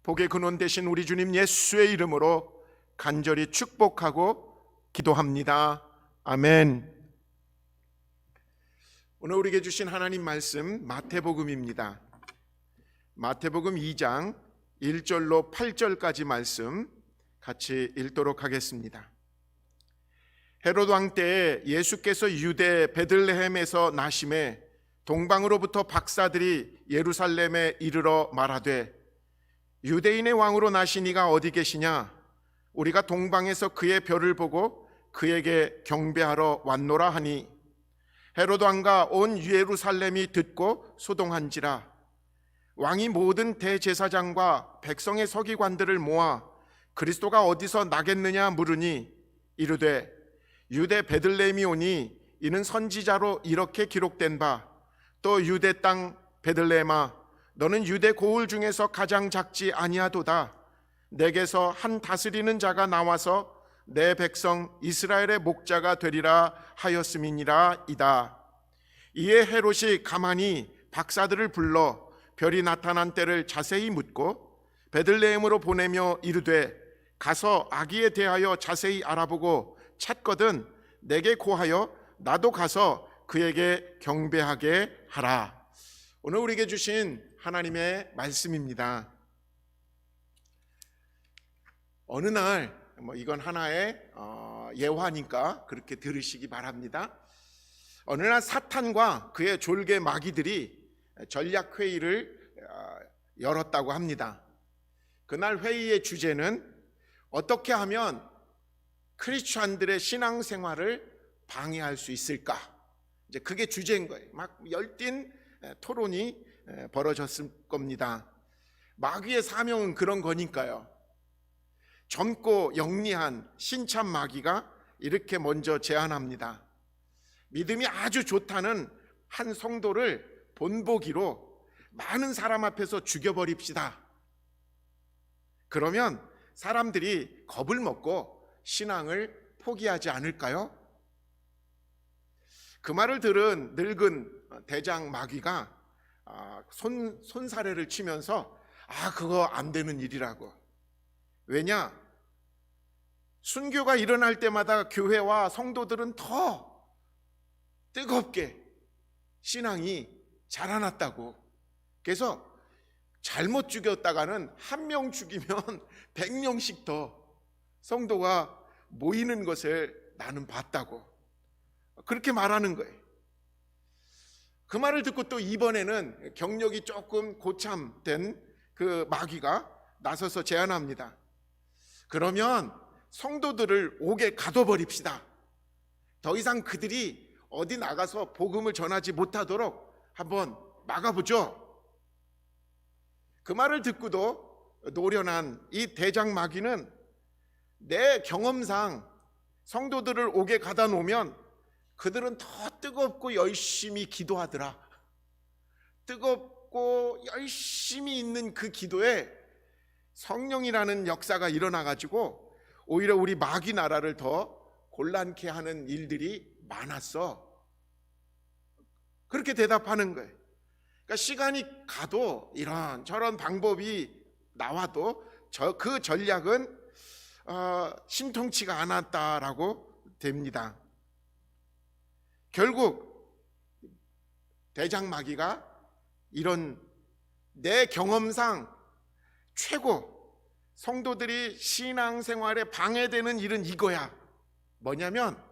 복의 근원 되신 우리 주님 예수의 이름으로 간절히 축복하고 기도합니다. 아멘. 오늘 우리에게 주신 하나님 말씀 마태복음입니다. 마태복음 2장 1절로 8절까지 말씀 같이 읽도록 하겠습니다. 헤롯 왕 때에 예수께서 유대 베들레헴에서 나심에 동방으로부터 박사들이 예루살렘에 이르러 말하되 유대인의 왕으로 나신 이가 어디 계시냐? 우리가 동방에서 그의 별을 보고 그에게 경배하러 왔노라 하니 헤롯 왕과 온 예루살렘이 듣고 소동한지라. 왕이 모든 대제사장과 백성의 서기관들을 모아 그리스도가 어디서 나겠느냐 물으니 이르되 유대 베들레헴이 오니 이는 선지자로 이렇게 기록된 바 또 유대 땅 베들레헴아 너는 유대 고을 중에서 가장 작지 아니하도다. 내게서 한 다스리는 자가 나와서 내 백성 이스라엘의 목자가 되리라 하였음이니라 이다. 이에 헤롯이 가만히 박사들을 불러 별이 나타난 때를 자세히 묻고 베들레헴으로 보내며 이르되 가서 아기에 대하여 자세히 알아보고 찾거든 내게 고하여 나도 가서 그에게 경배하게 하라. 오늘 우리에게 주신 하나님의 말씀입니다. 어느 날 이건 하나의 예화니까 그렇게 들으시기 바랍니다. 어느 날 사탄과 그의 졸개 마귀들이 전략 회의를 열었다고 합니다. 그날 회의의 주제는 어떻게 하면 크리스찬들의 신앙생활을 방해할 수 있을까? 이제 그게 주제인 거예요. 막 열띤 토론이 벌어졌을 겁니다. 마귀의 사명은 그런 거니까요. 젊고 영리한 신참 마귀가 이렇게 먼저 제안합니다. 믿음이 아주 좋다는 한 성도를 본보기로 많은 사람 앞에서 죽여버립시다. 그러면 사람들이 겁을 먹고 신앙을 포기하지 않을까요? 그 말을 들은 늙은 대장 마귀가 손사래를 치면서 그거 안 되는 일이라고. 왜냐? 순교가 일어날 때마다 교회와 성도들은 더 뜨겁게 신앙이 자라났다고. 그래서 잘못 죽였다가는 한 명 죽이면 100명씩 더 성도가 모이는 것을 나는 봤다고. 그렇게 말하는 거예요. 그 말을 듣고 또 이번에는 경력이 조금 고참된 그 마귀가 나서서 제안합니다. 그러면 성도들을 옥에 가둬버립시다. 더 이상 그들이 어디 나가서 복음을 전하지 못하도록 한번 막아보죠. 그 말을 듣고도 노련한 이 대장 마귀는 내 경험상 성도들을 옥에 가다 놓으면 그들은 더 뜨겁고 열심히 기도하더라. 뜨겁고 열심히 있는 그 기도에 성령이라는 역사가 일어나가지고 오히려 우리 마귀 나라를 더 곤란케 하는 일들이 많았어. 그렇게 대답하는 거예요. 그러니까 시간이 가도 이런저런 방법이 나와도 그 전략은 신통치가 않았다라고 됩니다. 결국 대장 마귀가 이런 내 경험상 최고 성도들이 신앙생활에 방해되는 일은 이거야. 뭐냐면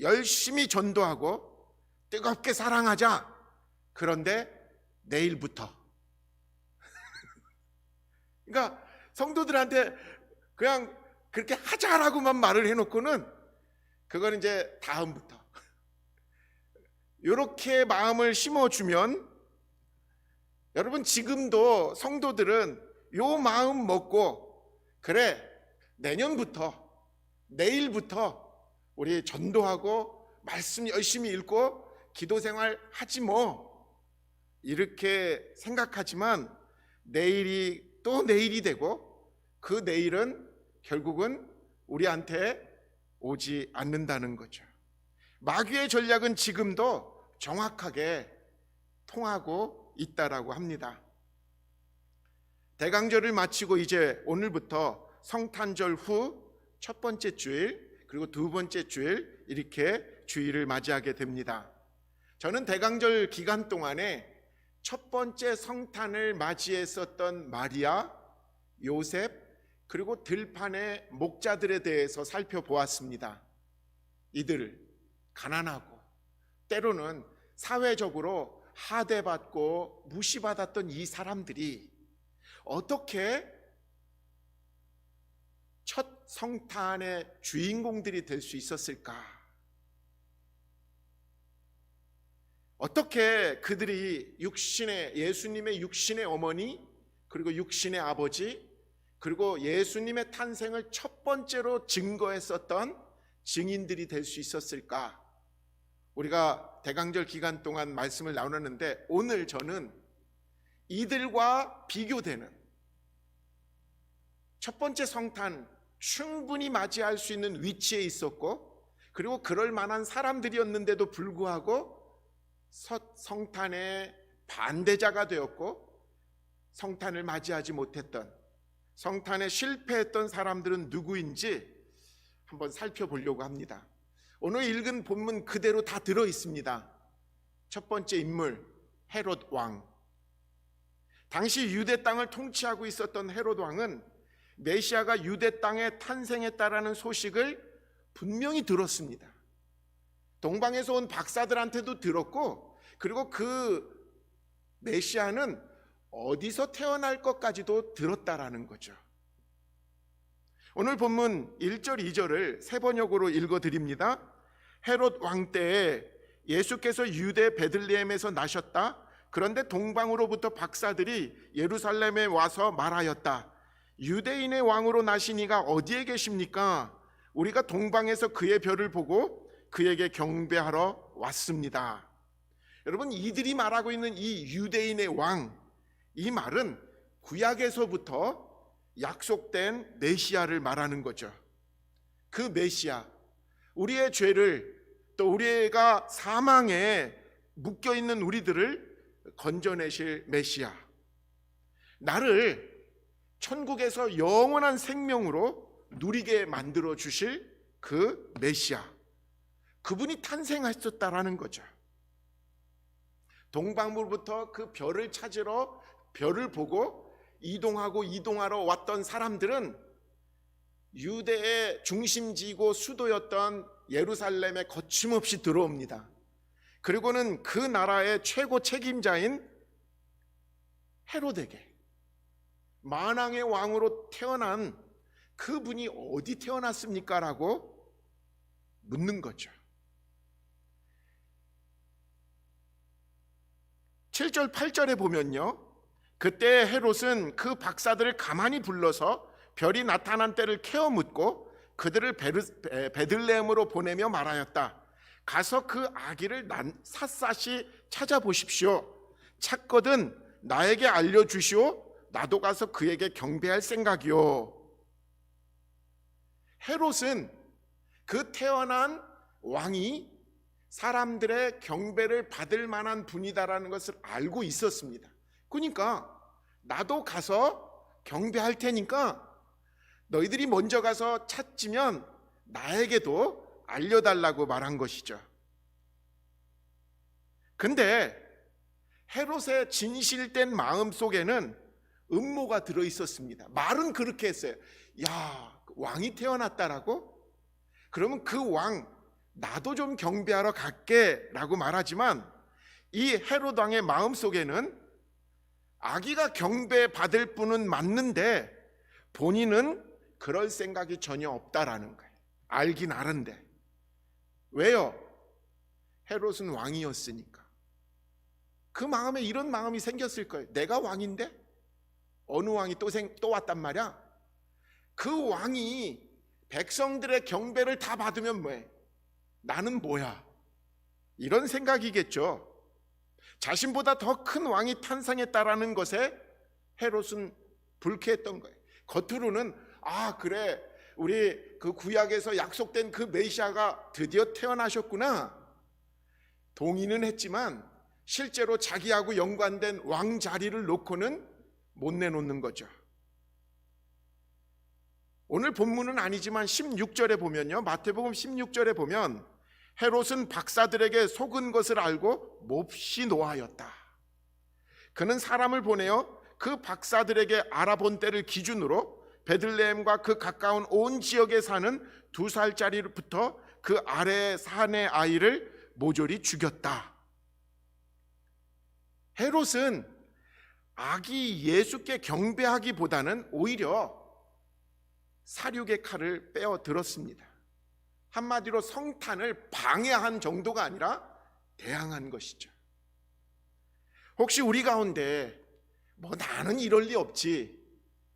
열심히 전도하고 뜨겁게 사랑하자. 그런데 내일부터 그러니까 성도들한테 그냥 그렇게 하자라고만 말을 해놓고는 그건 이제 다음부터 이렇게 마음을 심어주면 여러분 지금도 성도들은 요 마음 먹고 그래 내년부터 내일부터 우리 전도하고 말씀 열심히 읽고 기도생활 하지 뭐 이렇게 생각하지만 내일이 또 내일이 되고 그 내일은 결국은 우리한테 오지 않는다는 거죠. 마귀의 전략은 지금도 정확하게 통하고 있다라고 합니다. 대강절을 마치고 이제 오늘부터 성탄절 후 첫 번째 주일 그리고 두 번째 주일 이렇게 주일을 맞이하게 됩니다. 저는 대강절 기간 동안에 첫 번째 성탄을 맞이했었던 마리아, 요셉 그리고 들판의 목자들에 대해서 살펴보았습니다. 이들을 가난하고 때로는 사회적으로 하대받고 무시받았던 이 사람들이 어떻게 첫 성탄의 주인공들이 될 수 있었을까? 어떻게 그들이 예수님의 육신의 어머니 그리고 육신의 아버지 그리고 예수님의 탄생을 첫 번째로 증거했었던 증인들이 될 수 있었을까? 우리가 대강절 기간 동안 말씀을 나누는데 오늘 저는 이들과 비교되는 첫 번째 성탄 충분히 맞이할 수 있는 위치에 있었고 그리고 그럴 만한 사람들이었는데도 불구하고 성탄의 반대자가 되었고 성탄을 맞이하지 못했던 성탄에 실패했던 사람들은 누구인지 한번 살펴보려고 합니다. 오늘 읽은 본문 그대로 다 들어 있습니다. 첫 번째 인물 헤롯 왕. 당시 유대 땅을 통치하고 있었던 헤롯 왕은 메시아가 유대 땅에 탄생했다라는 소식을 분명히 들었습니다. 동방에서 온 박사들한테도 들었고 그리고 그 메시아는 어디서 태어날 것까지도 들었다라는 거죠. 오늘 본문 1절 2절을 세 번역으로 읽어드립니다. 헤롯 왕 때에 예수께서 유대 베들레헴에서 나셨다. 그런데 동방으로부터 박사들이 예루살렘에 와서 말하였다. 유대인의 왕으로 나신 이가 어디에 계십니까? 우리가 동방에서 그의 별을 보고 그에게 경배하러 왔습니다. 여러분, 이들이 말하고 있는 이 유대인의 왕, 이 말은 구약에서부터 약속된 메시아를 말하는 거죠. 그 메시아, 우리의 죄를 또 우리가 사망에 묶여있는 우리들을 건져내실 메시아, 나를 천국에서 영원한 생명으로 누리게 만들어 주실 그 메시아, 그분이 탄생하셨다라는 거죠. 동방으로부터 그 별을 찾으러 별을 보고 이동하러 왔던 사람들은 유대의 중심지고 수도였던 예루살렘에 거침없이 들어옵니다. 그리고는 그 나라의 최고 책임자인 헤롯에게, 만왕의 왕으로 태어난 그분이 어디 태어났습니까? 라고 묻는 거죠. 7절 8절에 보면요, 그때 헤롯은 그 박사들을 가만히 불러서 별이 나타난 때를 캐어 묻고 그들을 베들레헴으로 보내며 말하였다. 가서 그 아기를 샅샅이 찾아보십시오. 찾거든 나에게 알려주시오. 나도 가서 그에게 경배할 생각이요. 헤롯은 그 태어난 왕이 사람들의 경배를 받을 만한 분이다라는 것을 알고 있었습니다. 그러니까 나도 가서 경배할 테니까 너희들이 먼저 가서 찾으면 나에게도 알려달라고 말한 것이죠. 근데 헤롯의 진실된 마음 속에는 음모가 들어 있었습니다. 말은 그렇게 했어요. 야, 왕이 태어났다라고? 그러면 그 왕 나도 좀 경배하러 갈게 라고 말하지만 이 헤롯 왕의 마음 속에는 아기가 경배받을 분은 맞는데 본인은 그럴 생각이 전혀 없다라는 거예요. 알긴 아는데. 왜요? 헤롯은 왕이었으니까. 그 마음에 이런 마음이 생겼을 거예요. 내가 왕인데? 어느 왕이 또 왔단 말이야? 그 왕이 백성들의 경배를 다 받으면 뭐해? 나는 뭐야? 이런 생각이겠죠. 자신보다 더 큰 왕이 탄생했다라는 것에 헤롯은 불쾌했던 거예요. 겉으로는 그래, 우리 그 구약에서 약속된 그 메시아가 드디어 태어나셨구나 동의는 했지만 실제로 자기하고 연관된 왕 자리를 놓고는 못 내놓는 거죠. 오늘 본문은 아니지만 16절에 보면요, 마태복음 16절에 보면 헤롯은 박사들에게 속은 것을 알고 몹시 노하였다. 그는 사람을 보내어 그 박사들에게 알아본 때를 기준으로 베들레헴과 그 가까운 온 지역에 사는 2살짜리부터 그 아래 산의 아이를 모조리 죽였다. 헤롯은 아기 예수께 경배하기보다는 오히려 사륙의 칼을 빼어 들었습니다. 한마디로 성탄을 방해한 정도가 아니라 대항한 것이죠. 혹시 우리 가운데 나는 이럴 리 없지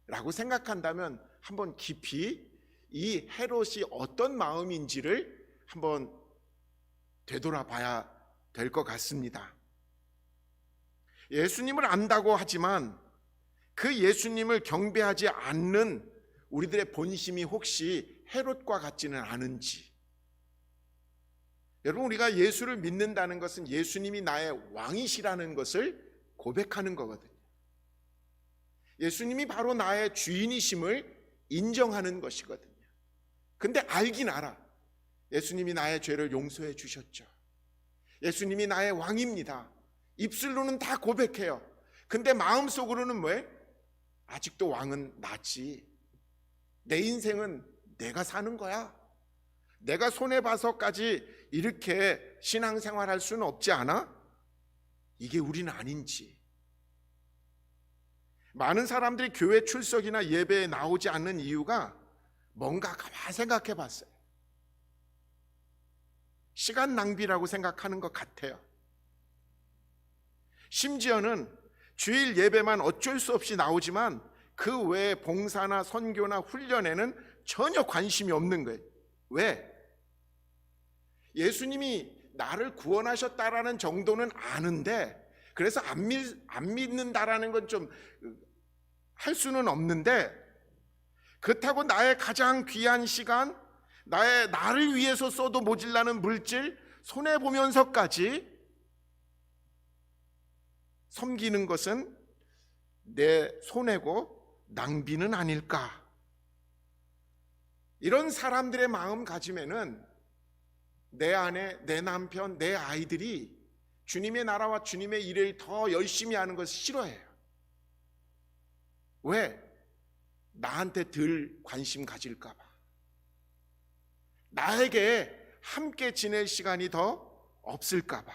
라고 생각한다면 한번 깊이 이 헤롯이 어떤 마음인지를 한번 되돌아봐야 될 것 같습니다. 예수님을 안다고 하지만 그 예수님을 경배하지 않는 우리들의 본심이 혹시 헤롯과 같지는 않은지. 여러분, 우리가 예수를 믿는다는 것은 예수님이 나의 왕이시라는 것을 고백하는 거거든요. 예수님이 바로 나의 주인이심을 인정하는 것이거든요. 근데 알긴 알아. 예수님이 나의 죄를 용서해 주셨죠. 예수님이 나의 왕입니다. 입술로는 다 고백해요. 근데 마음속으로는 뭐해? 아직도 왕은 나지. 내 인생은 내가 사는 거야. 내가 손해봐서까지 이렇게 신앙생활할 수는 없지 않아? 이게 우리는 아닌지. 많은 사람들이 교회 출석이나 예배에 나오지 않는 이유가 뭔가 가만 생각해 봤어요. 시간 낭비라고 생각하는 것 같아요. 심지어는 주일 예배만 어쩔 수 없이 나오지만 그 외에 봉사나 선교나 훈련에는 전혀 관심이 없는 거예요. 왜? 예수님이 나를 구원하셨다라는 정도는 아는데, 그래서 안 믿는다라는 건 좀 할 수는 없는데, 그렇다고 나의 가장 귀한 시간, 나를 위해서 써도 모질라는 물질 손해보면서까지 섬기는 것은 내 손해고 낭비는 아닐까? 이런 사람들의 마음가짐에는 내 아내, 내 남편, 내 아이들이 주님의 나라와 주님의 일을 더 열심히 하는 것을 싫어해요. 왜? 나한테 덜 관심 가질까 봐. 나에게 함께 지낼 시간이 더 없을까 봐.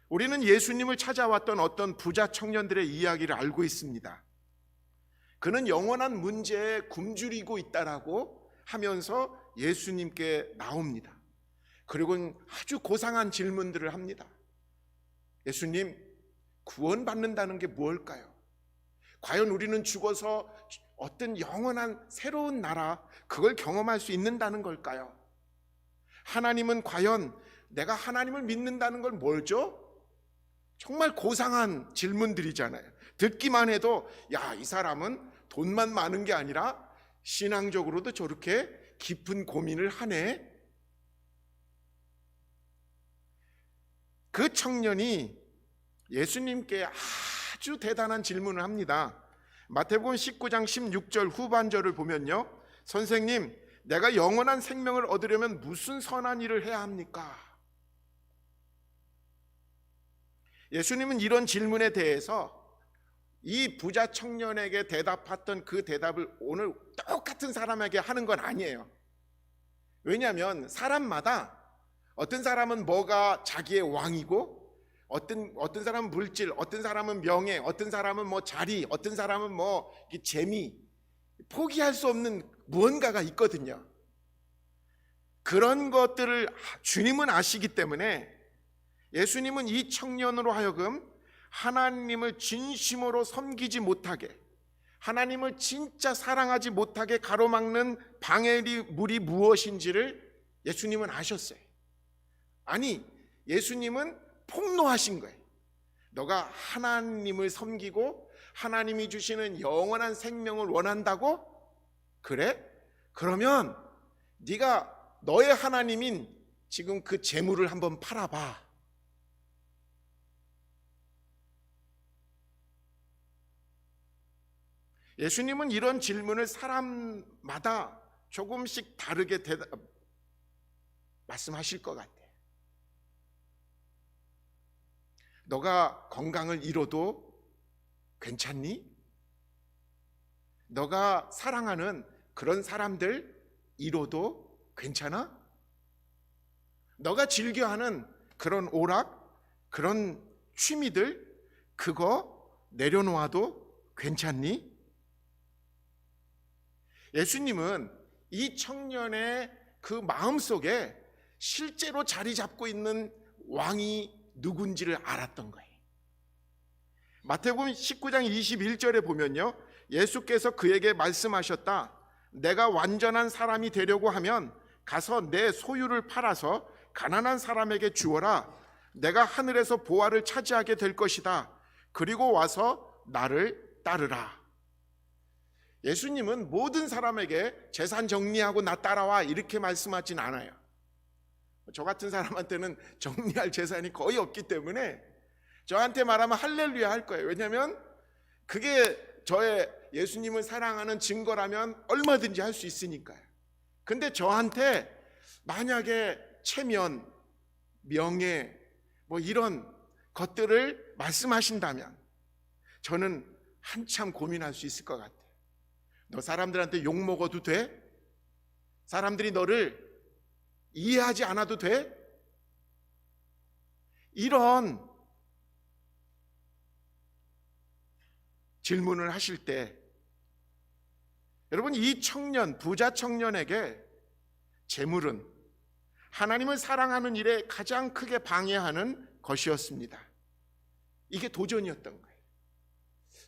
우리는 예수님을 찾아왔던 어떤 부자 청년들의 이야기를 알고 있습니다. 그는 영원한 문제에 굶주리고 있다라고 하면서 예수님께 나옵니다. 그리고 아주 고상한 질문들을 합니다. 예수님, 구원받는다는 게 무엇일까요? 과연 우리는 죽어서 어떤 영원한 새로운 나라, 그걸 경험할 수 있는다는 걸까요? 하나님은 과연 내가 하나님을 믿는다는 걸 뭘죠? 정말 고상한 질문들이잖아요. 듣기만 해도 이 사람은 돈만 많은 게 아니라 신앙적으로도 저렇게 깊은 고민을 하네. 그 청년이 예수님께 아주 대단한 질문을 합니다. 마태복음 19장 16절 후반절을 보면요, 선생님, 내가 영원한 생명을 얻으려면 무슨 선한 일을 해야 합니까? 예수님은 이런 질문에 대해서 이 부자 청년에게 대답했던 그 대답을 오늘 똑같은 사람에게 하는 건 아니에요. 왜냐하면 사람마다 어떤 사람은 뭐가 자기의 왕이고, 어떤 사람은 물질, 어떤 사람은 명예, 어떤 사람은 자리, 어떤 사람은 재미, 포기할 수 없는 무언가가 있거든요. 그런 것들을 주님은 아시기 때문에 예수님은 이 청년으로 하여금 하나님을 진심으로 섬기지 못하게, 하나님을 진짜 사랑하지 못하게 가로막는 방해물이 무엇인지를 예수님은 아셨어요. 아니, 예수님은 폭로하신 거예요. 너가 하나님을 섬기고 하나님이 주시는 영원한 생명을 원한다고? 그래? 그러면 네가 너의 하나님인 지금 그 재물을 한번 팔아봐. 예수님은 이런 질문을 사람마다 조금씩 다르게 말씀하실 것 같아요. 너가 건강을 잃어도 괜찮니? 너가 사랑하는 그런 사람들 잃어도 괜찮아? 너가 즐겨하는 그런 오락, 그런 취미들 그거 내려놓아도 괜찮니? 예수님은 이 청년의 그 마음속에 실제로 자리 잡고 있는 왕이 누군지를 알았던 거예요. 마태복음 19장 21절에 보면요, 예수께서 그에게 말씀하셨다. 내가 완전한 사람이 되려고 하면 가서 내 소유를 팔아서 가난한 사람에게 주어라. 내가 하늘에서 보화를 차지하게 될 것이다. 그리고 와서 나를 따르라. 예수님은 모든 사람에게 재산 정리하고 나 따라와 이렇게 말씀하진 않아요. 저 같은 사람한테는 정리할 재산이 거의 없기 때문에 저한테 말하면 할렐루야 할 거예요. 왜냐하면 그게 저의 예수님을 사랑하는 증거라면 얼마든지 할 수 있으니까요. 근데 저한테 만약에 체면, 명예 뭐 이런 것들을 말씀하신다면 저는 한참 고민할 수 있을 것 같아요. 너 사람들한테 욕 먹어도 돼? 사람들이 너를 이해하지 않아도 돼? 이런 질문을 하실 때 여러분, 이 청년, 부자 청년에게 재물은 하나님을 사랑하는 일에 가장 크게 방해하는 것이었습니다. 이게 도전이었던 거예요.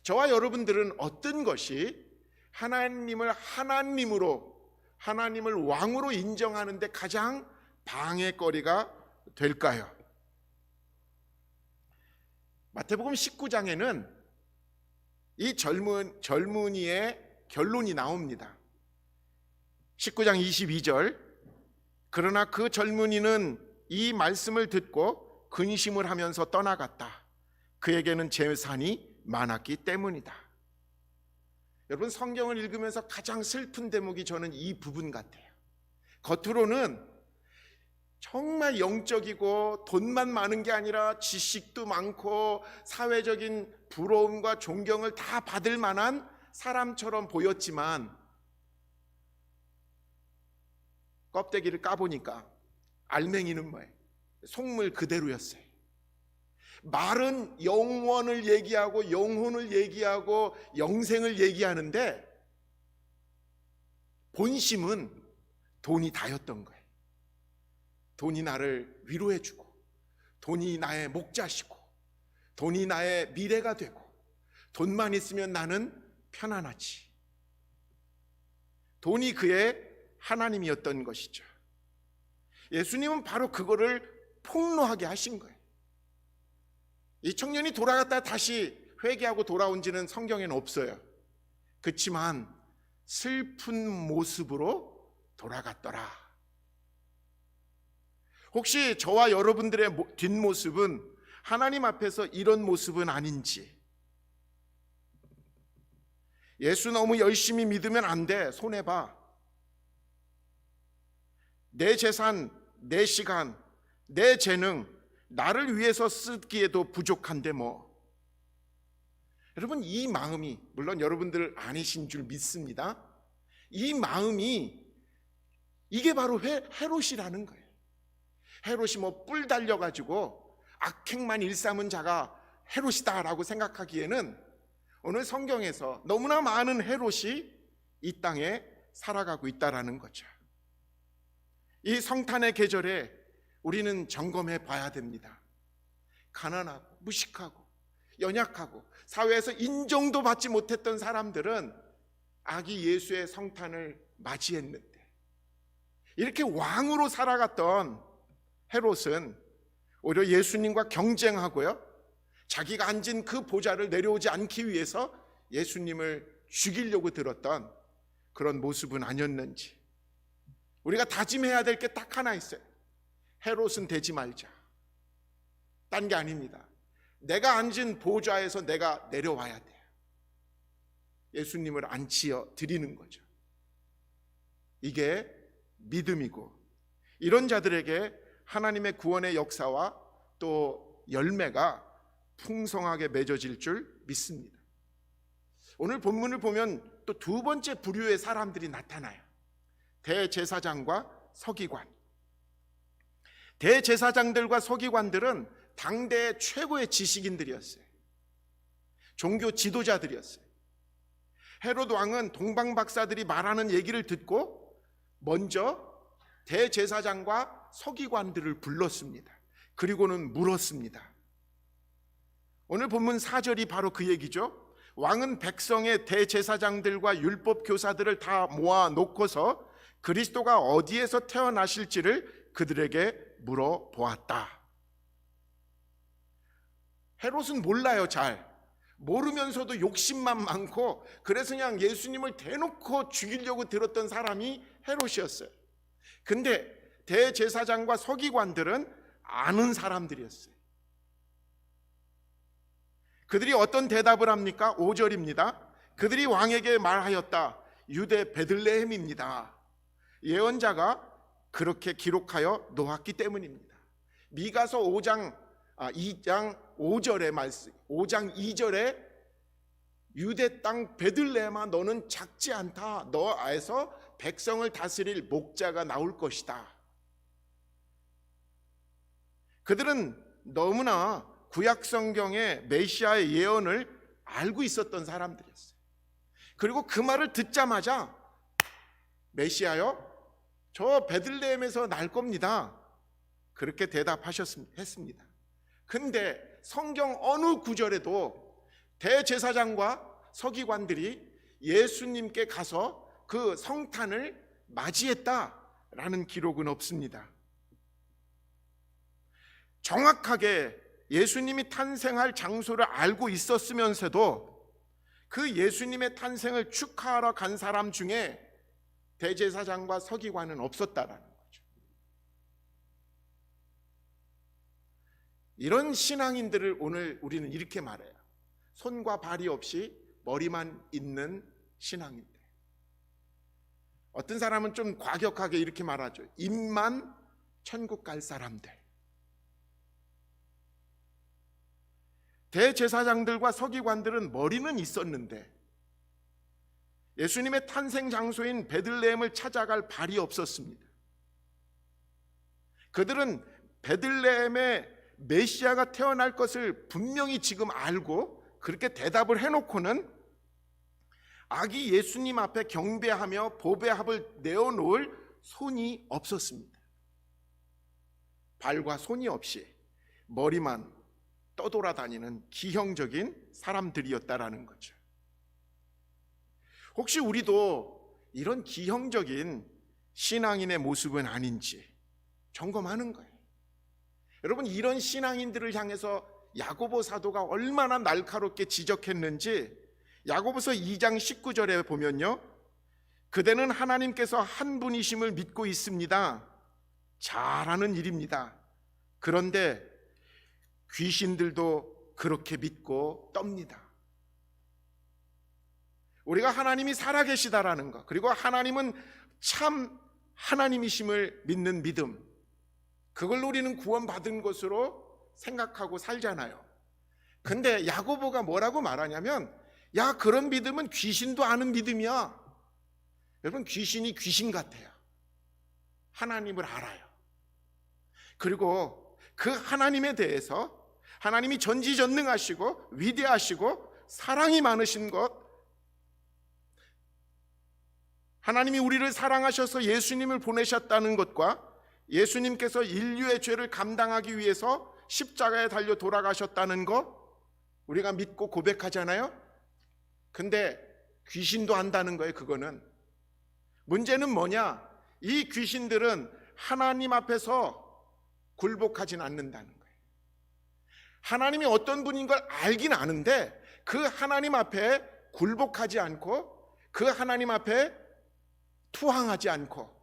저와 여러분들은 어떤 것이 하나님을 하나님으로, 하나님을 왕으로 인정하는 데 가장 방해거리가 될까요? 마태복음 19장에는 이 젊은이의 결론이 나옵니다. 19장 22절, 그러나 그 젊은이는 이 말씀을 듣고 근심을 하면서 떠나갔다. 그에게는 재산이 많았기 때문이다. 여러분, 성경을 읽으면서 가장 슬픈 대목이 저는 이 부분 같아요. 겉으로는 정말 영적이고 돈만 많은 게 아니라 지식도 많고 사회적인 부러움과 존경을 다 받을 만한 사람처럼 보였지만 껍데기를 까보니까 알맹이는 뭐예요? 속물 그대로였어요. 말은 영원을 얘기하고 영혼을 얘기하고 영생을 얘기하는데 본심은 돈이 다였던 거예요. 돈이 나를 위로해주고, 돈이 나의 목자시고, 돈이 나의 미래가 되고, 돈만 있으면 나는 편안하지. 돈이 그의 하나님이었던 것이죠. 예수님은 바로 그거를 폭로하게 하신 거예요. 이 청년이 돌아갔다 다시 회개하고 돌아온 지는 성경에는 없어요. 그렇지만 슬픈 모습으로 돌아갔더라. 혹시 저와 여러분들의 뒷모습은 하나님 앞에서 이런 모습은 아닌지, 예수 너무 열심히 믿으면 안 돼, 손해봐. 내 재산, 내 시간, 내 재능 나를 위해서 쓰기에도 부족한데 뭐. 여러분, 이 마음이, 물론 여러분들 아니신 줄 믿습니다. 이 마음이 이게 바로 헤롯이라는 거예요. 헤롯이 뭐 뿔 달려가지고 악행만 일삼은 자가 헤롯이다라고 생각하기에는 오늘 성경에서 너무나 많은 헤롯이 이 땅에 살아가고 있다라는 거죠. 이 성탄의 계절에 우리는 점검해 봐야 됩니다. 가난하고 무식하고 연약하고 사회에서 인정도 받지 못했던 사람들은 아기 예수의 성탄을 맞이했는데, 이렇게 왕으로 살아갔던 헤롯은 오히려 예수님과 경쟁하고요, 자기가 앉은 그 보좌를 내려오지 않기 위해서 예수님을 죽이려고 들었던 그런 모습은 아니었는지. 우리가 다짐해야 될 게 딱 하나 있어요. 헤롯은 되지 말자. 딴 게 아닙니다. 내가 앉은 보좌에서 내가 내려와야 돼요. 예수님을 안치어 드리는 거죠. 이게 믿음이고, 이런 자들에게 하나님의 구원의 역사와 또 열매가 풍성하게 맺어질 줄 믿습니다. 오늘 본문을 보면 또 두 번째 부류의 사람들이 나타나요. 대제사장과 서기관. 대제사장들과 서기관들은 당대 최고의 지식인들이었어요. 종교 지도자들이었어요. 헤롯 왕은 동방 박사들이 말하는 얘기를 듣고 먼저 대제사장과 서기관들을 불렀습니다. 그리고는 물었습니다. 오늘 본문 4절이 바로 그 얘기죠. 왕은 백성의 대제사장들과 율법 교사들을 다 모아 놓고서 그리스도가 어디에서 태어나실지를 그들에게 물어보았다. 헤롯은 몰라요. 잘 모르면서도 욕심만 많고, 그래서 그냥 예수님을 대놓고 죽이려고 들었던 사람이 헤롯이었어요. 근데 대제사장과 서기관들은 아는 사람들이었어요. 그들이 어떤 대답을 합니까? 5절입니다. 그들이 왕에게 말하였다. 유대 베들레헴입니다. 예언자가 그렇게 기록하여 놓았기 때문입니다. 미가서 2장 5절의 말씀, 5장 2절에 유대 땅 베들레헴아 너는 작지 않다. 너 안에서 백성을 다스릴 목자가 나올 것이다. 그들은 너무나 구약 성경의 메시아의 예언을 알고 있었던 사람들이었어요. 그리고 그 말을 듣자마자 메시아요? 저 베들레헴에서 날 겁니다. 그렇게 대답했습니다. 근데 성경 어느 구절에도 대제사장과 서기관들이 예수님께 가서 그 성탄을 맞이했다라는 기록은 없습니다. 정확하게 예수님이 탄생할 장소를 알고 있었으면서도 그 예수님의 탄생을 축하하러 간 사람 중에 대제사장과 서기관은 없었다라는 거죠. 이런 신앙인들을 오늘 우리는 이렇게 말해요. 손과 발이 없이 머리만 있는 신앙인들. 어떤 사람은 좀 과격하게 이렇게 말하죠. 입만 천국 갈 사람들. 대제사장들과 서기관들은 머리는 있었는데 예수님의 탄생 장소인 베들레헴을 찾아갈 발이 없었습니다. 그들은 베들레헴에 메시아가 태어날 것을 분명히 지금 알고 그렇게 대답을 해놓고는 아기 예수님 앞에 경배하며 보배합을 내어놓을 손이 없었습니다. 발과 손이 없이 머리만 떠돌아다니는 기형적인 사람들이었다라는 거죠. 혹시 우리도 이런 기형적인 신앙인의 모습은 아닌지 점검하는 거예요. 여러분, 이런 신앙인들을 향해서 야고보 사도가 얼마나 날카롭게 지적했는지 야고보서 2장 19절에 보면요, 그대는 하나님께서 한 분이심을 믿고 있습니다. 잘하는 일입니다. 그런데 귀신들도 그렇게 믿고 떱니다. 우리가 하나님이 살아계시다라는 것, 그리고 하나님은 참 하나님이심을 믿는 믿음, 그걸로 우리는 구원받은 것으로 생각하고 살잖아요. 근데 야고보가 뭐라고 말하냐면, 야, 그런 믿음은 귀신도 아는 믿음이야. 여러분, 귀신이 귀신 같아요. 하나님을 알아요. 그리고 그 하나님에 대해서, 하나님이 전지전능하시고 위대하시고 사랑이 많으신 것, 하나님이 우리를 사랑하셔서 예수님을 보내셨다는 것과 예수님께서 인류의 죄를 감당하기 위해서 십자가에 달려 돌아가셨다는 것 우리가 믿고 고백하잖아요. 근데 귀신도 안다는 거예요. 그거는 문제는 뭐냐, 이 귀신들은 하나님 앞에서 굴복하진 않는다는 거예요. 하나님이 어떤 분인 걸 알긴 아는데 그 하나님 앞에 굴복하지 않고, 그 하나님 앞에 투항하지 않고,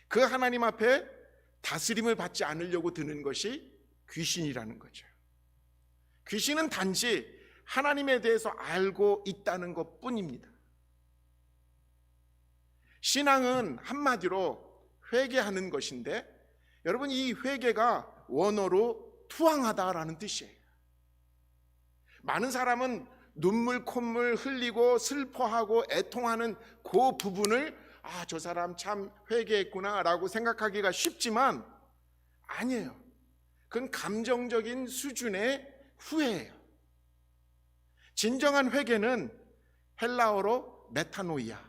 그 하나님 앞에 다스림을 받지 않으려고 드는 것이 귀신이라는 거죠. 귀신은 단지 하나님에 대해서 알고 있다는 것 뿐입니다. 신앙은 한마디로 회개하는 것인데, 여러분, 이 회개가 원어로 투항하다라는 뜻이에요. 많은 사람은 눈물 콧물 흘리고 슬퍼하고 애통하는 그 부분을 저 사람 참 회개했구나 라고 생각하기가 쉽지만 아니에요. 그건 감정적인 수준의 후회예요. 진정한 회개는 헬라어로 메타노이아.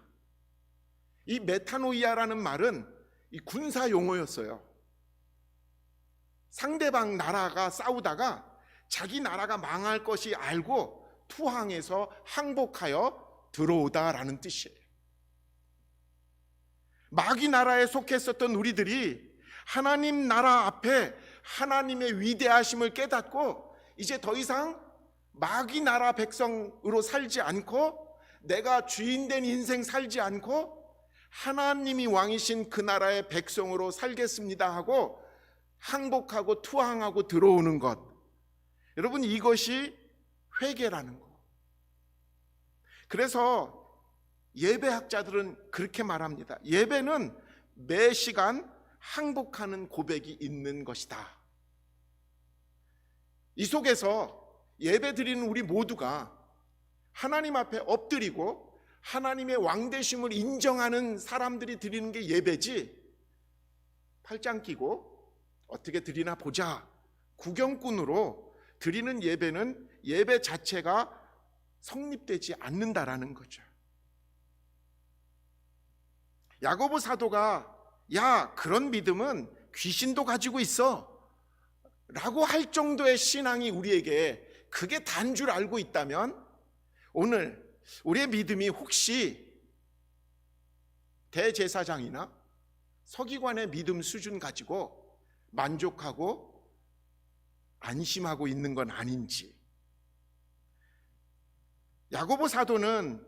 이 메타노이아라는 말은 이 군사 용어였어요. 상대방 나라가 싸우다가 자기 나라가 망할 것이 알고 투항해서 항복하여 들어오다라는 뜻이에요. 마귀 나라에 속했었던 우리들이 하나님 나라 앞에 하나님의 위대하심을 깨닫고 이제 더 이상 마귀 나라 백성으로 살지 않고 내가 주인된 인생 살지 않고 하나님이 왕이신 그 나라의 백성으로 살겠습니다 하고 항복하고 투항하고 들어오는 것, 여러분, 이것이 회개라는 거. 그래서 예배학자들은 그렇게 말합니다. 예배는 매 시간 항복하는 고백이 있는 것이다. 이 속에서 예배 드리는 우리 모두가 하나님 앞에 엎드리고 하나님의 왕되심을 인정하는 사람들이 드리는 게 예배지, 팔짱 끼고 어떻게 드리나 보자 구경꾼으로 드리는 예배는 예배 자체가 성립되지 않는다라는 거죠. 야고보 사도가 야, 그런 믿음은 귀신도 가지고 있어 라고 할 정도의 신앙이 우리에게 그게 단 줄 알고 있다면, 오늘 우리의 믿음이 혹시 대제사장이나 서기관의 믿음 수준 가지고 만족하고 안심하고 있는 건 아닌지. 야고보 사도는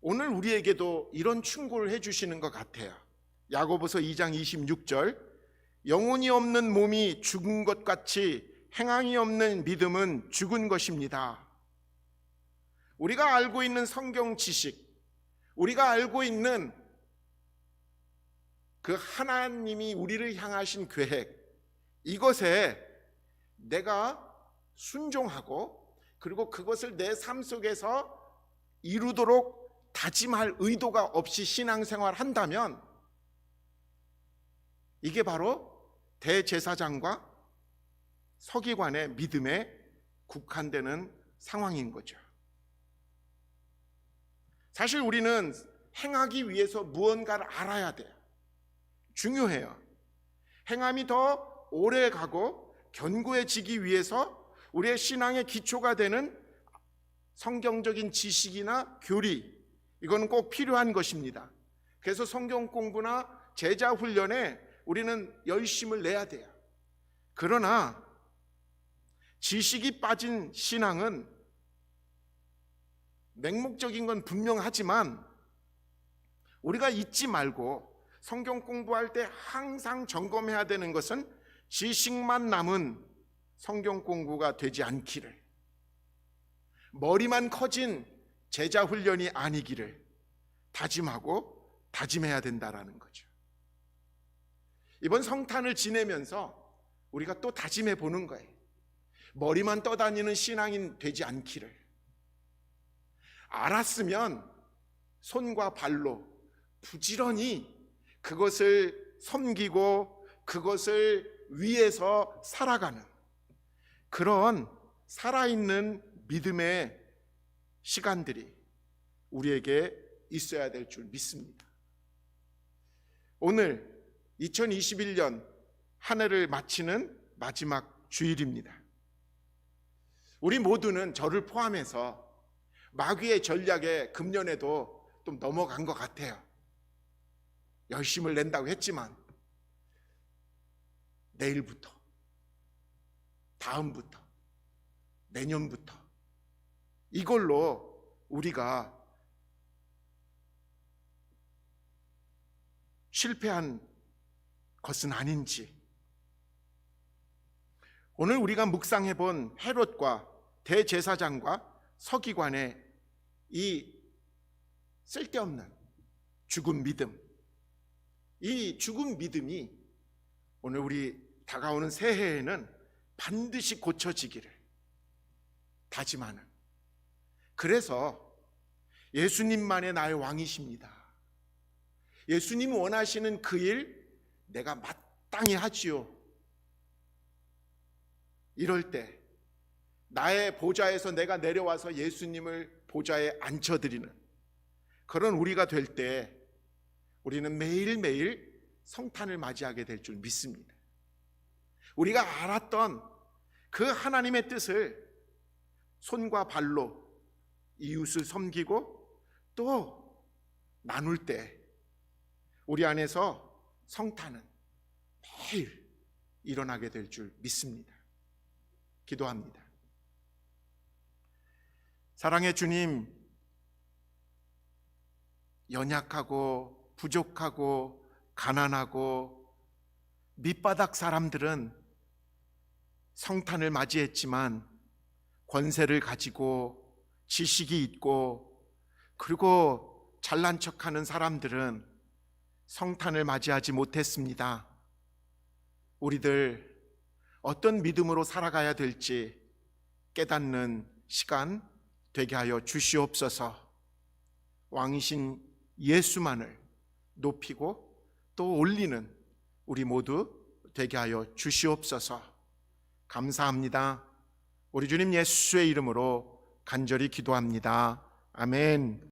오늘 우리에게도 이런 충고를 해주시는 것 같아요. 야고보서 2장 26절, 영혼이 없는 몸이 죽은 것 같이 행함이 없는 믿음은 죽은 것입니다. 우리가 알고 있는 성경 지식, 우리가 알고 있는 그 하나님이 우리를 향하신 계획, 이것에 내가 순종하고 그리고 그것을 내 삶 속에서 이루도록 다짐할 의도가 없이 신앙생활 한다면 이게 바로 대제사장과 서기관의 믿음에 국한되는 상황인 거죠. 사실 우리는 행하기 위해서 무언가를 알아야 돼요. 중요해요. 행함이 더 오래 가고 견고해지기 위해서 우리의 신앙의 기초가 되는 성경적인 지식이나 교리, 이거는 꼭 필요한 것입니다. 그래서 성경 공부나 제자 훈련에 우리는 열심을 내야 돼요. 그러나 지식이 빠진 신앙은 맹목적인 건 분명하지만 우리가 잊지 말고 성경 공부할 때 항상 점검해야 되는 것은 지식만 남은 성경 공부가 되지 않기를, 머리만 커진 제자 훈련이 아니기를 다짐하고 다짐해야 된다라는 거죠. 이번 성탄을 지내면서 우리가 또 다짐해 보는 거예요. 머리만 떠다니는 신앙인 되지 않기를. 알았으면 손과 발로 부지런히 그것을 섬기고 그것을 위해서 살아가는 그런 살아있는 믿음의 시간들이 우리에게 있어야 될 줄 믿습니다. 오늘 2021년 한 해를 마치는 마지막 주일입니다. 우리 모두는 저를 포함해서 마귀의 전략에 금년에도 좀 넘어간 것 같아요. 열심을 낸다고 했지만 내일부터, 다음부터, 내년부터 이걸로 우리가 실패한 것은 아닌지, 오늘 우리가 묵상해 본 헤롯과 대제사장과 서기관의 이 쓸데없는 죽은 믿음, 이 죽은 믿음이 오늘 우리 다가오는 새해에는 반드시 고쳐지기를 다짐하는, 그래서 예수님만의 나의 왕이십니다, 예수님이 원하시는 그 일 내가 마땅히 하지요, 이럴 때 나의 보좌에서 내가 내려와서 예수님을 보좌에 앉혀드리는 그런 우리가 될 때 우리는 매일매일 성탄을 맞이하게 될 줄 믿습니다. 우리가 알았던 그 하나님의 뜻을 손과 발로 이웃을 섬기고 또 나눌 때 우리 안에서 성탄은 매일 일어나게 될 줄 믿습니다. 기도합니다. 사랑의 주님, 연약하고 부족하고 가난하고 밑바닥 사람들은 성탄을 맞이했지만 권세를 가지고 지식이 있고 그리고 잘난 척하는 사람들은 성탄을 맞이하지 못했습니다. 우리들 어떤 믿음으로 살아가야 될지 깨닫는 시간 되게 하여 주시옵소서. 왕이신 예수만을 높이고 또 올리는 우리 모두 되게 하여 주시옵소서. 감사합니다. 우리 주님 예수의 이름으로 간절히 기도합니다. 아멘.